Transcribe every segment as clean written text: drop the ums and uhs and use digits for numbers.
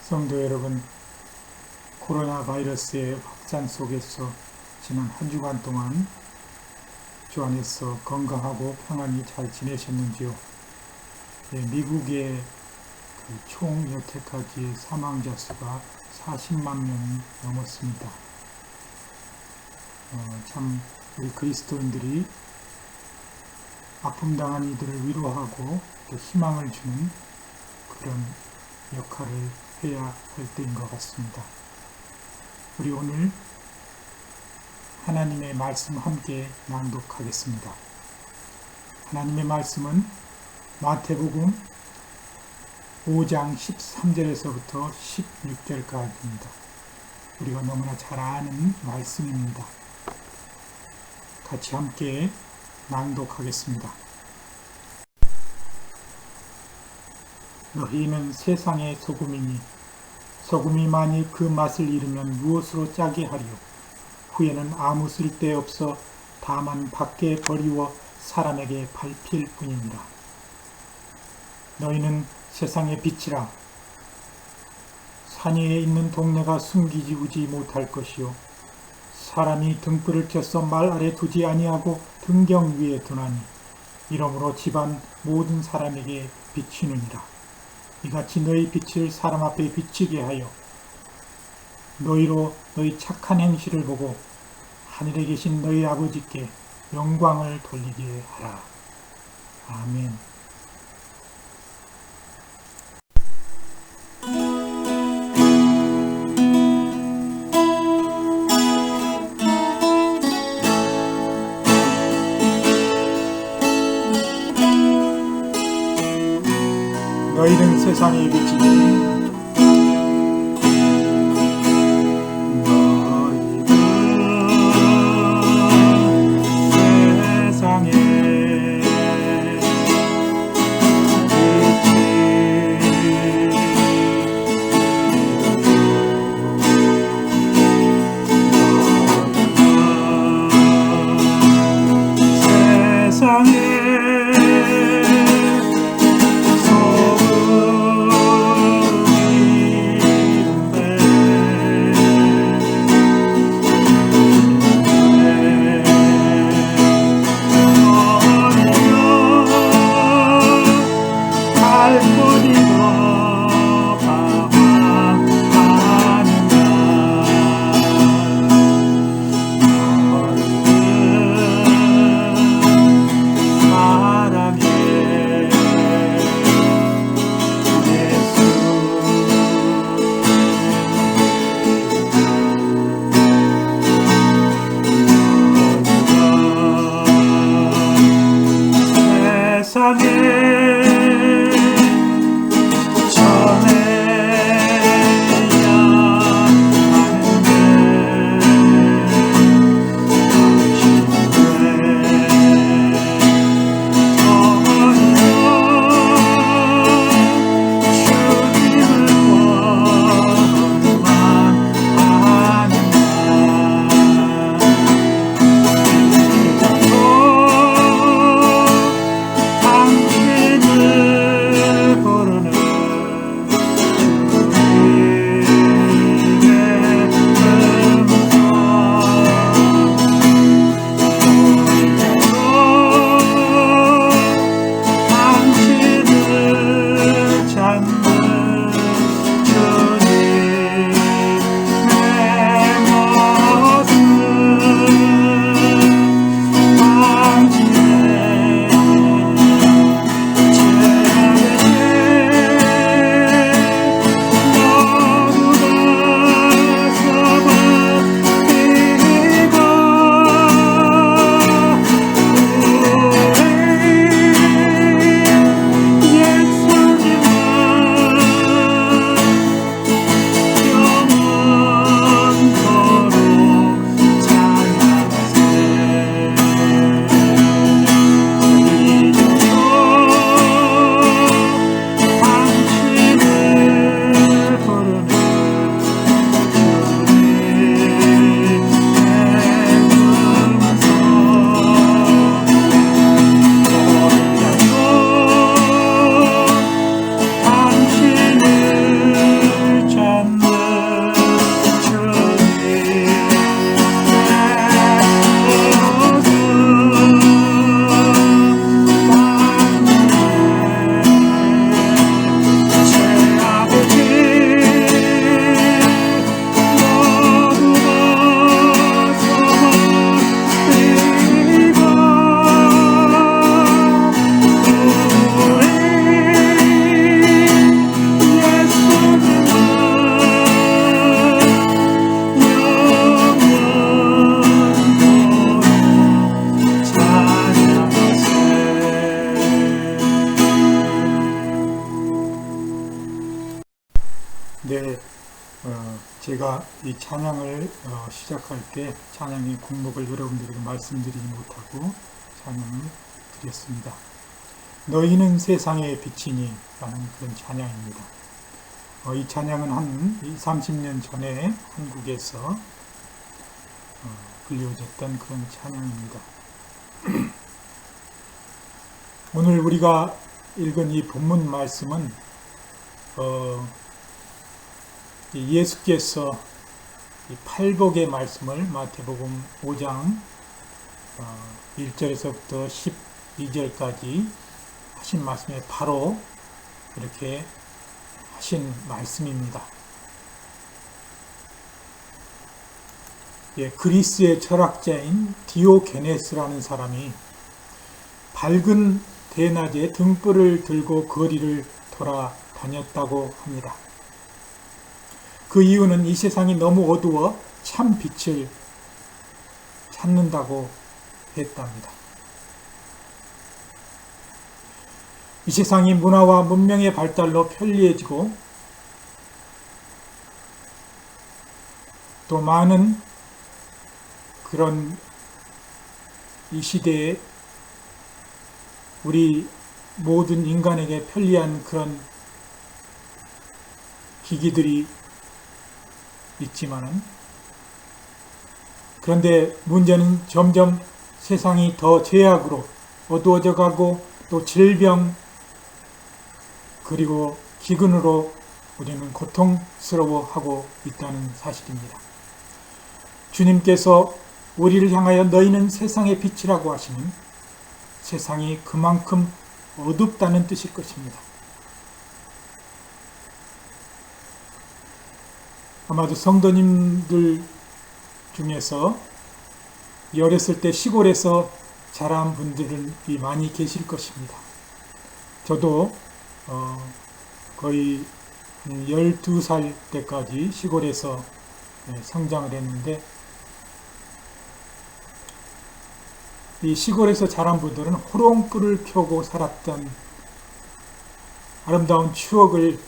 성도 여러분, 코로나 바이러스의 확산 속에서 지난 한 주간 동안 주 안에서 건강하고 평안히 잘 지내셨는지요? 미국의 총 여태까지 사망자 수가 40만 명이 넘었습니다. 참 우리 그리스도인들이 아픔 당한 이들을 위로하고 또 희망을 주는 그런 역할을 해야 할 때인 것 같습니다. 우리 오늘 하나님의 말씀 함께 낭독하겠습니다. 하나님의 말씀은 마태복음 5장 13절에서부터 16절까지입니다. 우리가 너무나 잘 아는 말씀입니다. 같이 함께 낭독하겠습니다. 너희는 세상의 소금이니 소금이 만일 그 맛을 잃으면 무엇으로 짜게 하리요? 후에는 아무 쓸데없어 다만 밖에 버리워 사람에게 밟힐 뿐이니라. 너희는 세상의 빛이라. 산 위에 있는 동네가 숨기지우지 못할 것이요 사람이 등불을 켜서 말 아래 두지 아니하고 등경 위에 두나니 이러므로 집안 모든 사람에게 비치느니라. 이같이 너희 빛을 사람 앞에 비치게 하여 너희로 너희 착한 행실을 보고 하늘에 계신 너희 아버지께 영광을 돌리게 하라. 아멘. 너희는 세상의 빛이니 세상에 네, 제가 이 찬양을 시작할 때 찬양의 곡목을 여러분들에게 말씀드리지 못하고 찬양을 드렸습니다. 너희는 세상의 빛이니 라는 그런 찬양입니다. 이 찬양은 한 20, 30년 전에 한국에서 불려졌던 그런 찬양입니다. 오늘 우리가 읽은 이 본문 말씀은 예수께서 이 팔복의 말씀을 마태복음 5장 1절에서부터 12절까지 하신 말씀에 바로 이렇게 하신 말씀입니다. 그리스의 철학자인 디오게네스라는 사람이 밝은 대낮에 등불을 들고 거리를 돌아다녔다고 합니다. 그 이유는 이 세상이 너무 어두워 참 빛을 찾는다고 했답니다. 이 세상이 문화와 문명의 발달로 편리해지고 또 많은 그런 이 시대에 우리 모든 인간에게 편리한 그런 기기들이 있지만은 그런데 문제는 점점 세상이 더 죄악으로 어두워져 가고 또 질병 그리고 기근으로 우리는 고통스러워하고 있다는 사실입니다. 주님께서 우리를 향하여 너희는 세상의 빛이라고 하시는 세상이 그만큼 어둡다는 뜻일 것입니다. 아마도 성도님들 중에서 어렸을 때 시골에서 자란 분들은 많이 계실 것입니다. 저도 거의 12살 때까지 시골에서 성장을 했는데 이 시골에서 자란 분들은 호롱불을 켜고 살았던 아름다운 추억을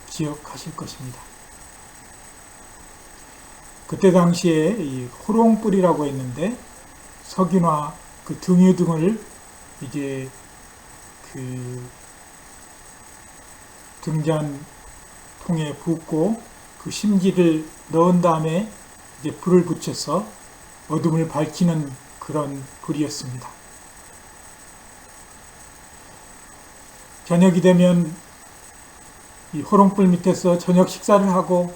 기억하실 것입니다. 그때 당시에 이 호롱불이라고 했는데 석유나 그 등유 등을 이제 그 등잔통에 붓고 그 심지를 넣은 다음에 이제 불을 붙여서 어둠을 밝히는 그런 불이었습니다. 저녁이 되면 이 호롱불 밑에서 저녁 식사를 하고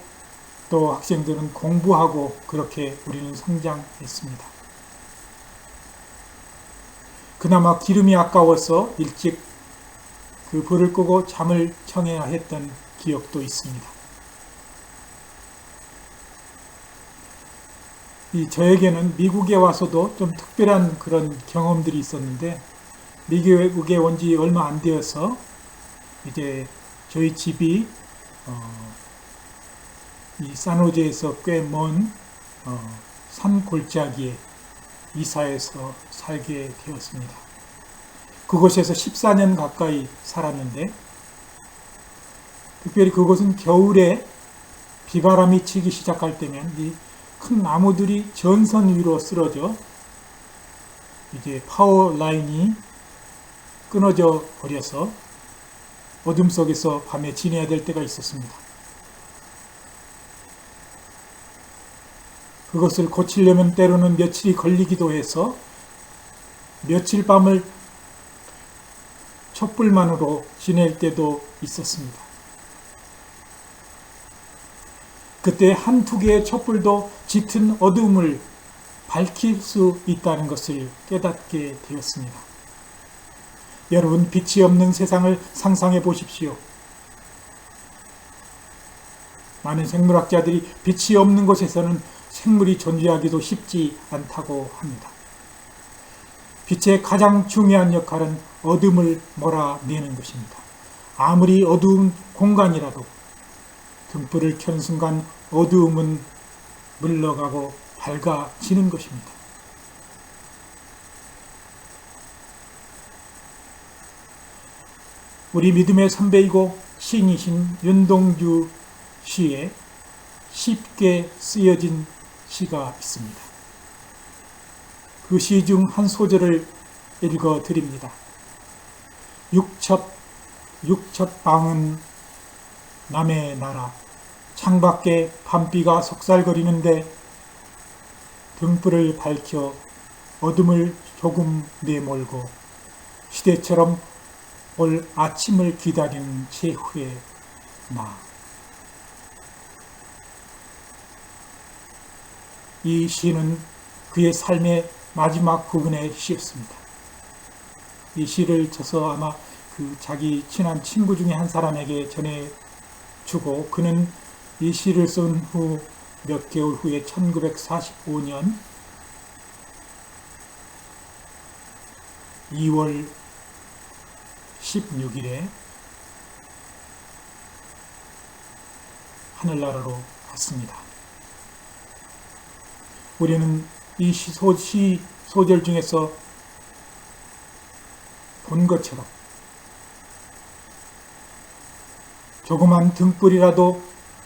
또 학생들은 공부하고 그렇게 우리는 성장했습니다. 그나마 기름이 아까워서 일찍 그 불을 끄고 잠을 청해야 했던 기억도 있습니다. 저에게는 미국에 와서도 좀 특별한 그런 경험들이 있었는데 미국에 온 지 얼마 안 되어서 이제 저희 집이 이 산호제에서 꽤 먼 산 골짜기에 이사해서 살게 되었습니다. 그곳에서 14년 가까이 살았는데 특별히 그곳은 겨울에 비바람이 치기 시작할 때면 이 큰 나무들이 전선 위로 쓰러져 이제 파워 라인이 끊어져 버려서 어둠 속에서 밤에 지내야 될 때가 있었습니다. 그것을 고치려면 때로는 며칠이 걸리기도 해서 며칠 밤을 촛불만으로 지낼 때도 있었습니다. 그때 한두 개의 촛불도 짙은 어둠을 밝힐 수 있다는 것을 깨닫게 되었습니다. 여러분, 빛이 없는 세상을 상상해 보십시오. 많은 생물학자들이 빛이 없는 곳에서는 생물이 존재하기도 쉽지 않다고 합니다. 빛의 가장 중요한 역할은 어둠을 몰아내는 것입니다. 아무리 어두운 공간이라도 등불을 켜는 순간 어두움은 물러가고 밝아지는 것입니다. 우리 믿음의 선배이고 시인이신 윤동주 시에 쉽게 쓰여진 시가 있습니다. 그 시 중 한 소절을 읽어 드립니다. 육첩방은 남의 나라, 창밖에 밤비가 속살거리는데 등불을 밝혀 어둠을 조금 내몰고 시대처럼 올 아침을 기다리는 제후의 나. 이 시는 그의 삶의 마지막 부분의 시였습니다. 이 시를 쳐서 아마 그 자기 친한 친구 중에 한 사람에게 전해주고 그는 이 시를 쓴 후 몇 개월 후에 1945년 2월 16일에 하늘나라로 갔습니다. 우리는 이 소절 중에서 본 것처럼 조그만 등불이라도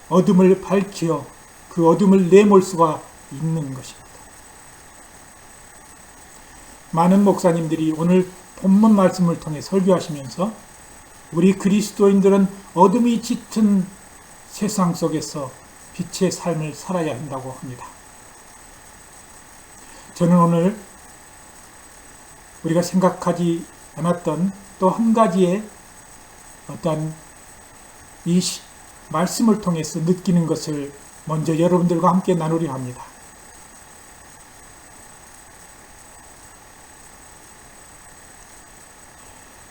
어둠을 밝혀 그 어둠을 내몰 수가 있는 것입니다. 많은 목사님들이 오늘 본문 말씀을 통해 설교하시면서 우리 그리스도인들은 어둠이 짙은 세상 속에서 빛의 삶을 살아야 한다고 합니다. 저는 오늘 우리가 생각하지 않았던 또 한 가지의 어떤 이 말씀을 통해서 느끼는 것을 먼저 여러분들과 함께 나누려 합니다.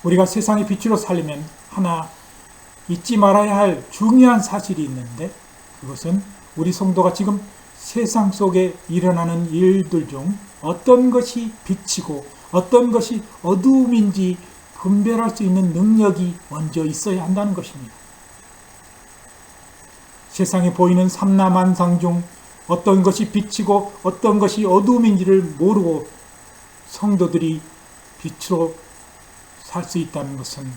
우리가 세상의 빛으로 살려면 하나 잊지 말아야 할 중요한 사실이 있는데 그것은 우리 성도가 지금 세상 속에 일어나는 일들 중 어떤 것이 빛이고 어떤 것이 어두움인지 분별할 수 있는 능력이 먼저 있어야 한다는 것입니다. 세상에 보이는 삼라만상 중 어떤 것이 빛이고 어떤 것이 어두움인지를 모르고 성도들이 빛으로 살 수 있다는 것은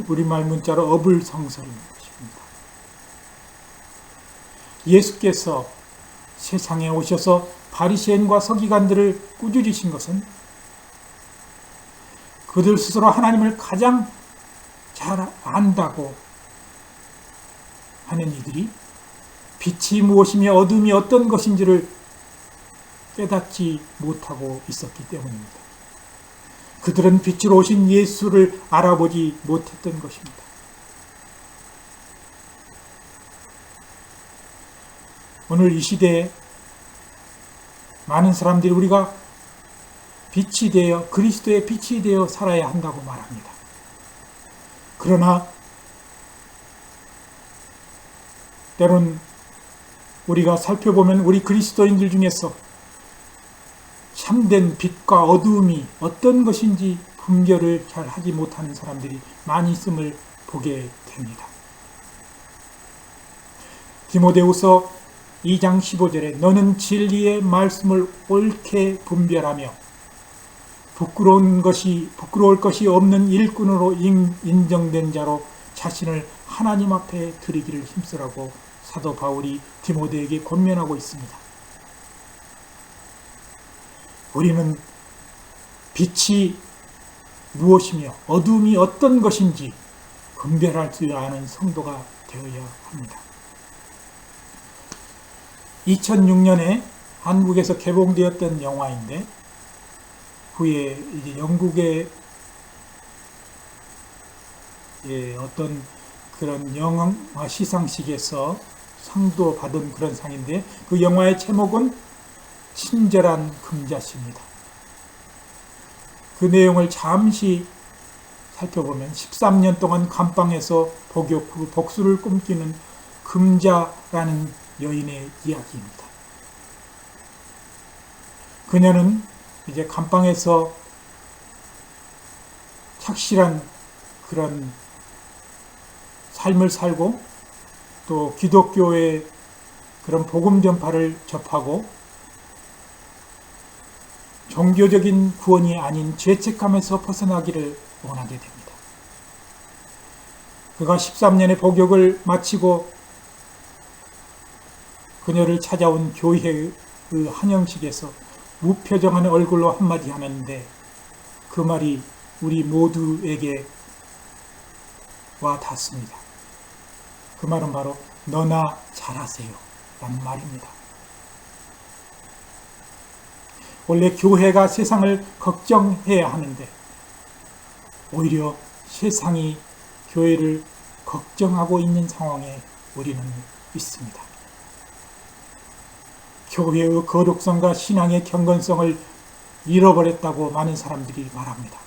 우리말 문자로 어불성설인 것입니다. 예수께서 세상에 오셔서 바리새인과 서기관들을 꾸짖으신 것은 그들 스스로 하나님을 가장 잘 안다고 하는 이들이 빛이 무엇이며 어둠이 어떤 것인지를 깨닫지 못하고 있었기 때문입니다. 그들은 빛으로 오신 예수를 알아보지 못했던 것입니다. 오늘 이 시대에 많은 사람들이 우리가 빛이 되어 그리스도의 빛이 되어 살아야 한다고 말합니다. 그러나 때론 우리가 살펴보면 우리 그리스도인들 중에서 참된 빛과 어두움이 어떤 것인지 분별을 잘 하지 못하는 사람들이 많이 있음을 보게 됩니다. 디모데후서 2장 15절에 너는 진리의 말씀을 옳게 분별하며 부끄러울 것이 없는 일꾼으로 인정된 자로 자신을 하나님 앞에 드리기를 힘쓰라고 사도 바울이 디모데에게 권면하고 있습니다. 우리는 빛이 무엇이며 어둠이 어떤 것인지 분별할 줄 아는 성도가 되어야 합니다. 2006년에 한국에서 개봉되었던 영화인데 후에 이제 영국의 어떤 그런 영화 시상식에서 상도 받은 그런 상인데 그 영화의 제목은 친절한 금자씨입니다. 그 내용을 잠시 살펴보면 13년 동안 감방에서 복역 후 복수를 꿈꾸는 금자라는 여인의 이야기입니다. 그녀는 이제 감방에서 착실한 그런 삶을 살고 또 기독교의 그런 복음 전파를 접하고 종교적인 구원이 아닌 죄책감에서 벗어나기를 원하게 됩니다. 그가 13년의 복역을 마치고 그녀를 찾아온 교회의 그 한영식에서 무표정한 얼굴로 한마디 하는데 그 말이 우리 모두에게 와 닿습니다. 그 말은 바로 너나 잘하세요 라는 말입니다. 원래 교회가 세상을 걱정해야 하는데 오히려 세상이 교회를 걱정하고 있는 상황에 우리는 있습니다. 교회의 거룩성과 신앙의 경건성을 잃어버렸다고 많은 사람들이 말합니다.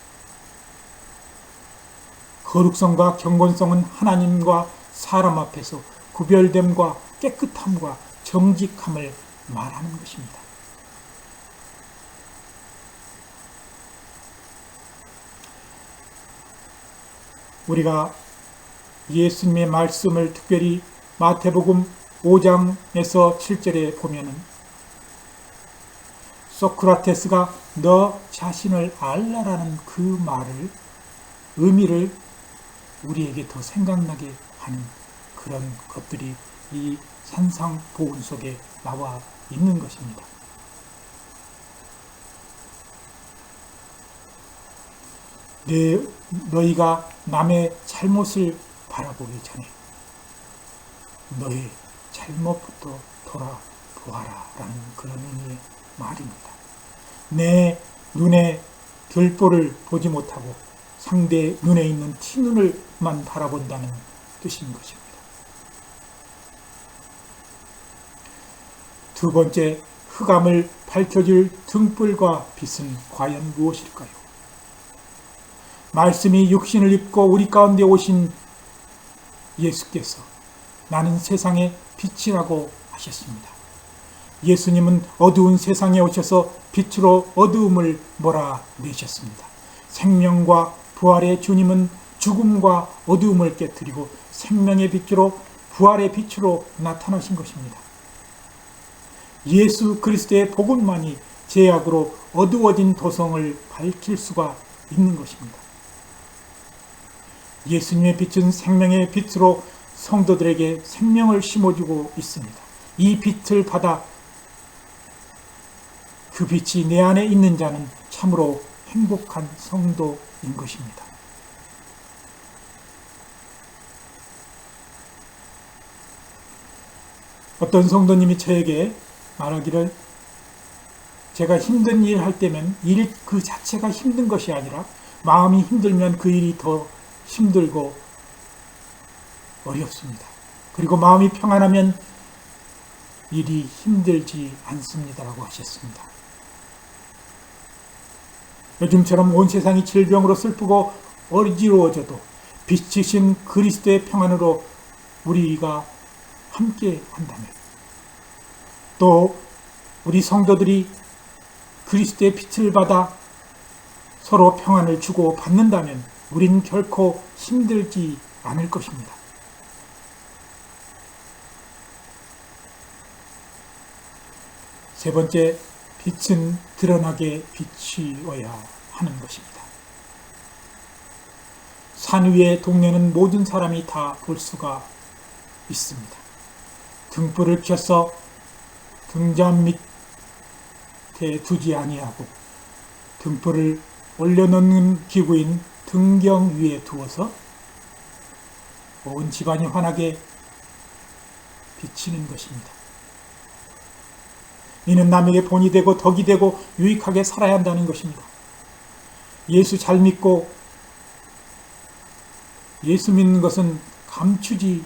거룩성과 경건성은 하나님과 사람 앞에서 구별됨과 깨끗함과 정직함을 말하는 것입니다. 우리가 예수님의 말씀을 특별히 마태복음 5장에서 7절에 보면은 소크라테스가 너 자신을 알라라는 그 말을 의미를 우리에게 더 생각나게 하는 그런 것들이 이 산상보훈 속에 나와 있는 것입니다. 너희가 남의 잘못을 바라보기 전에 너의 잘못부터 돌아보아라 라는 그런 의미의 말입니다. 내 눈에 들보를 보지 못하고 상대의 눈에 있는 티눈을만 바라본다는 뜻인 것입니다. 두 번째, 흑암을 밝혀줄 등불과 빛은 과연 무엇일까요? 말씀이 육신을 입고 우리 가운데 오신 예수께서 나는 세상의 빛이라고 하셨습니다. 예수님은 어두운 세상에 오셔서 빛으로 어두움을 몰아내셨습니다. 생명과 부활의 주님은 죽음과 어두움을 깨뜨리고 생명의 빛으로 부활의 빛으로 나타나신 것입니다. 예수 그리스도의 복음만이 죄악으로 어두워진 도성을 밝힐 수가 있는 것입니다. 예수님의 빛은 생명의 빛으로 성도들에게 생명을 심어주고 있습니다. 이 빛을 받아 그 빛이 내 안에 있는 자는 참으로 행복한 성도인 것입니다. 어떤 성도님이 저에게 말하기를 제가 힘든 일 할 때면 일 그 자체가 힘든 것이 아니라 마음이 힘들면 그 일이 더 힘들고 어렵습니다. 그리고 마음이 평안하면 일이 힘들지 않습니다라고 하셨습니다. 요즘처럼 온 세상이 질병으로 슬프고 어지러워져도 빛이신 그리스도의 평안으로 우리가 함께 한다면 또 우리 성도들이 그리스도의 빛을 받아 서로 평안을 주고 받는다면 우린 결코 힘들지 않을 것입니다. 세 번째, 빛은 드러나게 비추어야 하는 것입니다. 산 위의 동네는 모든 사람이 다 볼 수가 있습니다. 등불을 켜서 등잔 밑에 두지 아니하고 등불을 올려놓는 기구인 등경 위에 두어서 온 집안이 환하게 비치는 것입니다. 이는 남에게 본이 되고 덕이 되고 유익하게 살아야 한다는 것입니다. 예수 잘 믿고 예수 믿는 것은 감추지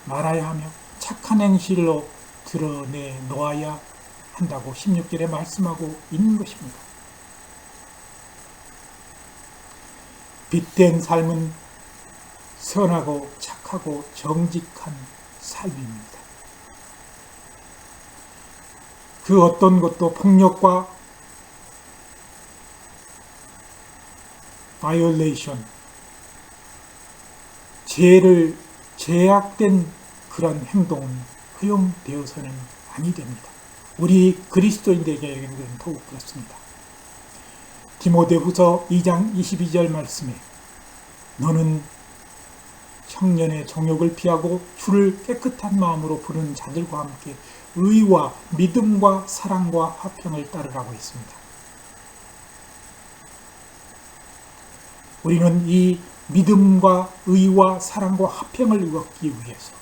말아야 하며 착한 행실로 드러내 놓아야 한다고 16절에 말씀하고 있는 것입니다. 빛된 삶은 선하고 착하고 정직한 삶입니다. 그 어떤 것도 폭력과 바이올레이션, 죄를 제약된 그런 행동은 허용되어서는 아니 됩니다. 우리 그리스도인들에게는 더욱 그렇습니다. 디모데후서 2장 22절 말씀에 너는 성년의 정욕을 피하고 주를 깨끗한 마음으로 부르는 자들과 함께 의와 믿음과 사랑과 화평을 따르라고 했습니다. 우리는 이 믿음과 의와 사랑과 화평을 얻기 위해서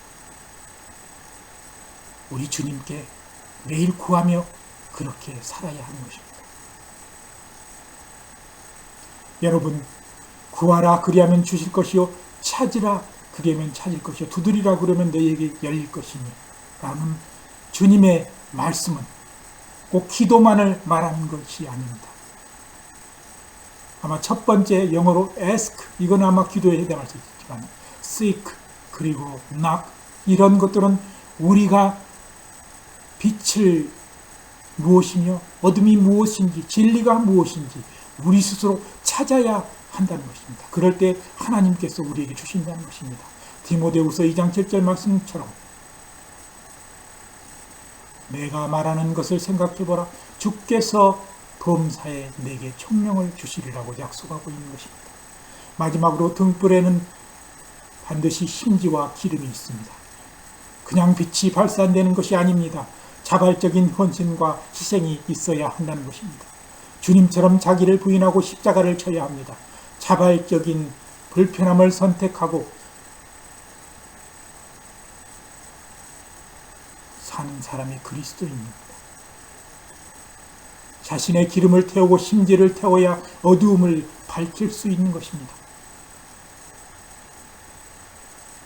우리 주님께 매일 구하며 그렇게 살아야 하는 것입니다. 여러분, 구하라 그리하면 주실 것이요 찾으라 그리하면 찾을 것이요 두드리라 그러면 너희에게 열릴 것이니 라는 주님의 말씀은 꼭 기도만을 말하는 것이 아닙니다. 아마 첫 번째 영어로 ask, 이건 아마 기도에 해당할 수 있지만 seek, 그리고 knock, 이런 것들은 우리가 빛을 무엇이며 어둠이 무엇인지 진리가 무엇인지 우리 스스로 찾아야 한다는 것입니다. 그럴 때 하나님께서 우리에게 주신다는 것입니다. 디모데후서 2장 7절 말씀처럼 내가 말하는 것을 생각해보라. 주께서 범사에 내게 총명을 주시리라고 약속하고 있는 것입니다. 마지막으로 등불에는 반드시 심지와 기름이 있습니다. 그냥 빛이 발산되는 것이 아닙니다. 자발적인 헌신과 희생이 있어야 한다는 것입니다. 주님처럼 자기를 부인하고 십자가를 져야 합니다. 자발적인 불편함을 선택하고 사는 사람이 그리스도인입니다. 자신의 기름을 태우고 심지를 태워야 어두움을 밝힐 수 있는 것입니다.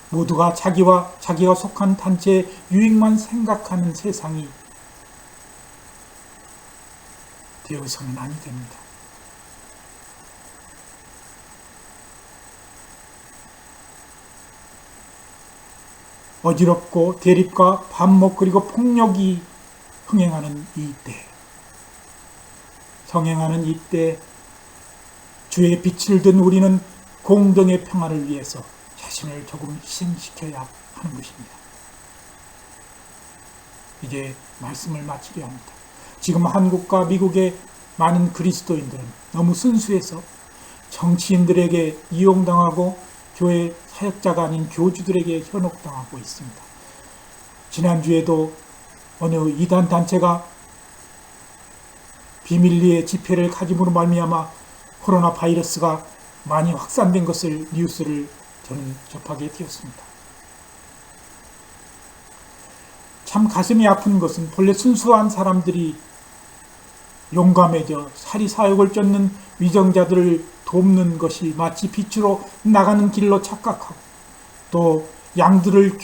모두가 자기와 자기가 속한 단체의 유익만 생각하는 세상이 되어서는 아니 됩니다. 어지럽고 대립과 반목 그리고 폭력이 흥행하는 이때, 성행하는 이때 주의 빛을 든 우리는 공동의 평화를 위해서 자신을 조금 희생시켜야 하는 것입니다. 이제 말씀을 마치려 합니다. 지금 한국과 미국의 많은 그리스도인들은 너무 순수해서 정치인들에게 이용당하고 교회 사역자가 아닌 교주들에게 현혹당하고 있습니다. 지난주에도 어느 이단 단체가 비밀리에 집회를 가짐으로 말미암아 코로나 바이러스가 많이 확산된 것을 뉴스를 저는 접하게 되었습니다. 참 가슴이 아픈 것은 본래 순수한 사람들이 용감해져 사리사욕을 쫓는 위정자들을 돕는 것이 마치 빛으로 나가는 길로 착각하고 또 양들을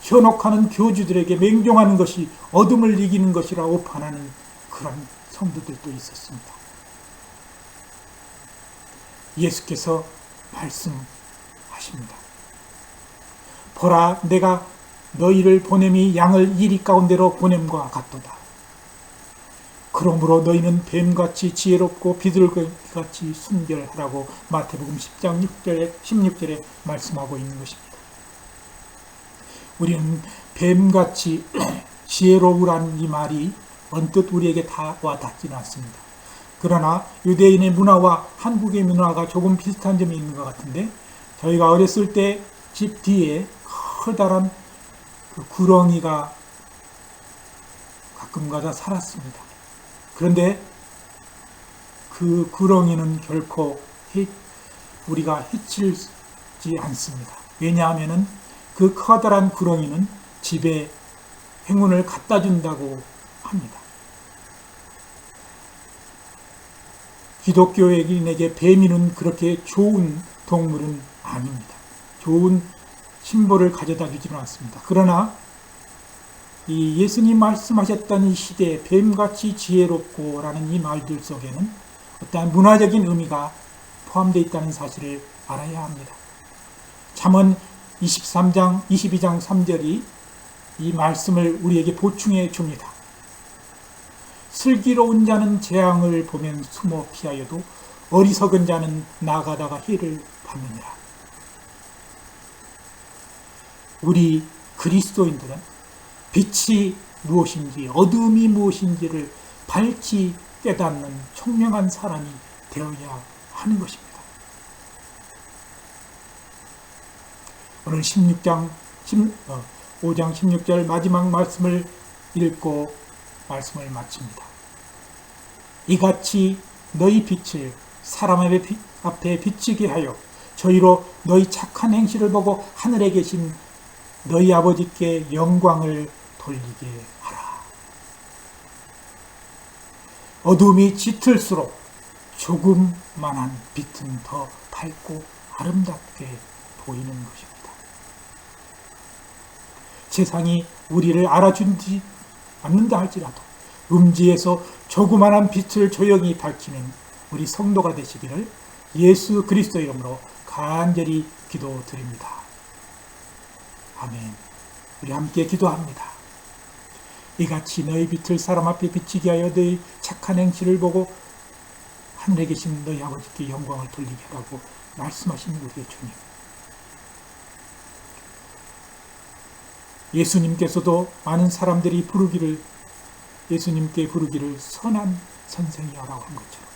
현혹하는 교주들에게 맹종하는 것이 어둠을 이기는 것이라 오판하는 그런 성도들도 있었습니다. 예수께서 말씀하십니다. 보라, 내가 너희를 보냄이 양을 이리 가운데로 보냄과 같도다. 그러므로 너희는 뱀같이 지혜롭고 비둘기같이 순결하라고 마태복음 10장 16절에 말씀하고 있는 것입니다. 우리는 뱀같이 지혜로우란 이 말이 언뜻 우리에게 다 와닿지는 않습니다. 그러나 유대인의 문화와 한국의 문화가 조금 비슷한 점이 있는 것 같은데, 저희가 어렸을 때 집 뒤에 커다란 그 구렁이가 가끔가다 살았습니다. 그런데 그 구렁이는 결코 우리가 해치지 않습니다. 왜냐하면 그 커다란 구렁이는 집에 행운을 갖다 준다고 합니다. 기독교인에게 뱀이는 그렇게 좋은 동물은 아닙니다. 좋은 심보를 가져다 주지는 않습니다. 그러나 이 예수님 말씀하셨던 이 시대에 뱀같이 지혜롭고 라는 이 말들 속에는 어떠한 문화적인 의미가 포함되어 있다는 사실을 알아야 합니다. 잠언 22장 3절이 이 말씀을 우리에게 보충해 줍니다. 슬기로운 자는 재앙을 보면 숨어 피하여도 어리석은 자는 나가다가 해를 받느니라. 우리 그리스도인들은 빛이 무엇인지 어둠이 무엇인지를 밝히 깨닫는 총명한 사람이 되어야 하는 것입니다. 오늘 5장 16절 마지막 말씀을 읽고 말씀을 마칩니다. 이같이 너희 빛을 사람 앞에 비치게 하여 저희로 너희 착한 행실을 보고 하늘에 계신 너희 아버지께 영광을 돌리게 하라. 어둠이 짙을수록 조금만한 빛은 더 밝고 아름답게 보이는 것입니다. 세상이 우리를 알아주지 않는다 할지라도 음지에서 조그만한 빛을 조용히 밝히는 우리 성도가 되시기를 예수 그리스도 이름으로 간절히 기도드립니다. 아멘. 우리 함께 기도합니다. 이같이 너희 빛을 사람 앞에 비치게 하여 너희 착한 행실을 보고 하늘에 계신 너희 아버지께 영광을 돌리게 하라고 말씀하신 우리의 주님. 예수님께서도 많은 사람들이 예수님께 부르기를 선한 선생이여라고 한 것처럼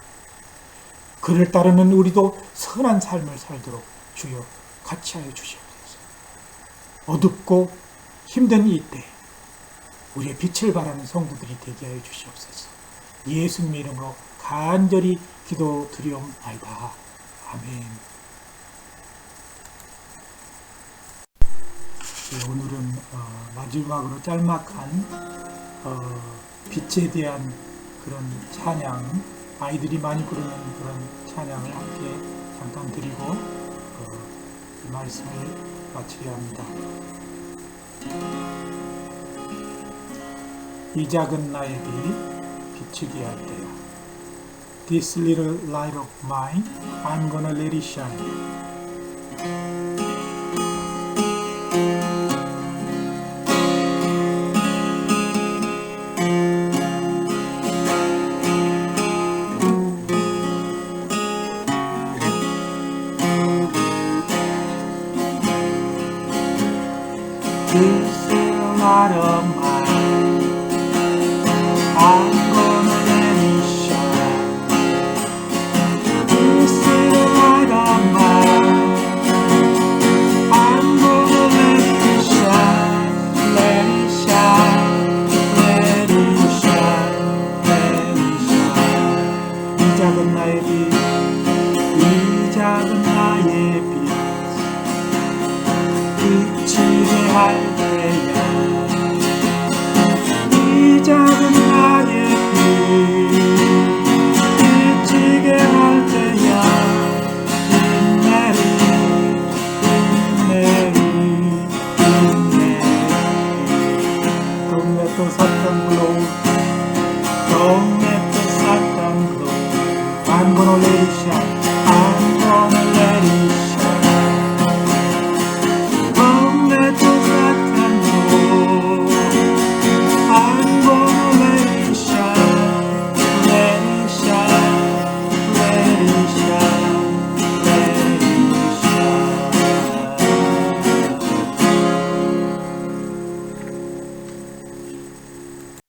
그를 따르는 우리도 선한 삶을 살도록 주여 같이 하여 주시옵소서. 어둡고 힘든 이때 우리의 빛을 발하는 성도들이 되게 하여 주시옵소서. 예수님의 이름으로 간절히 기도드리옵나이다. 아멘. 오늘은 마지막으로 짤막한 빛에 대한 그런 찬양, 아이들이 많이 부르는 그런 찬양을 함께 잠깐 드리고 이 말씀을 마치려 합니다. 이 작은 나의 빛 비추게 할 때야. This little light of mine, I'm gonna let it shine. This little light of mine, I'm gonna let it shine. This little light of mine, I'm gonna let it shine. Let it shine, let it shine, let it shine. 이 작은 나의 빛, 이 작은 나의 빛, 비치게 할 때야.